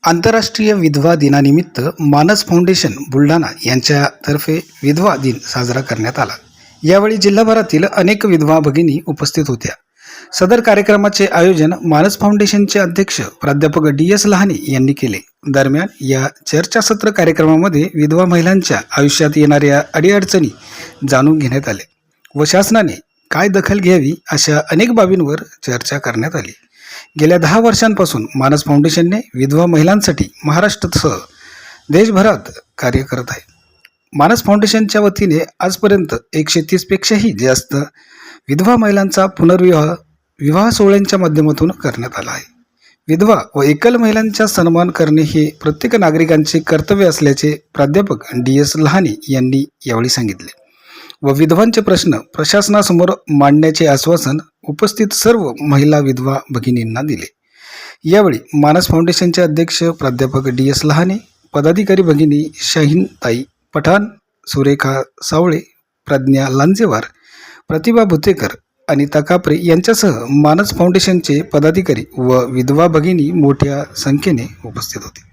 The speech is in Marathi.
आंतरराष्ट्रीय विधवा दिनानिमित्त मानस फाउंडेशन बुलढाणा यांच्यातर्फे विधवा दिन साजरा करण्यात आला। यावेळी जिल्हाभरातील अनेक विधवा भगिनी उपस्थित होत्या। सदर कार्यक्रमाचे आयोजन मानस फाउंडेशनचे अध्यक्ष प्राध्यापक DS लहाने यांनी केले। दरम्यान या चर्चासत्र कार्यक्रमामध्ये विधवा महिलांच्या आयुष्यात येणाऱ्या अडीअडचणी जाणून घेण्यात आले व शासनाने काय दखल घ्यावी अशा अनेक बाबींवर चर्चा करण्यात आली। गेल्या 10 वर्षांपासून मानस फाउंडेशनने विधवा महिलांसाठी महाराष्ट्रासह देशभरात कार्य करत आहे। मानस फाउंडेशनच्या वतीने आजपर्यंत 130 पेक्षाही जास्त विधवा महिलांचा विवाह सोहळ्यांच्या माध्यमातून करण्यात आला आहे। विधवा व एकल महिलांचा सन्मान करणे हे प्रत्येक नागरिकांचे कर्तव्य असल्याचे प्राध्यापक DS लहाने यांनी यावेळी सांगितले व विधवांचे प्रश्न प्रशासनासमोर मांडण्याचे आश्वासन उपस्थित सर्व महिला विधवा भगिनींना दिले। यावेळी मानस फाउंडेशनचे अध्यक्ष प्राध्यापक DS लहाने, पदाधिकारी भगिनी शाहीनताई पठाण, सुरेखा सावळे, प्रज्ञा लांजेवार, प्रतिभा भुतेकर, अनिता कापरे यांच्यासह मानस फाउंडेशनचे पदाधिकारी व विधवा भगिनी मोठ्या संख्येने उपस्थित होते।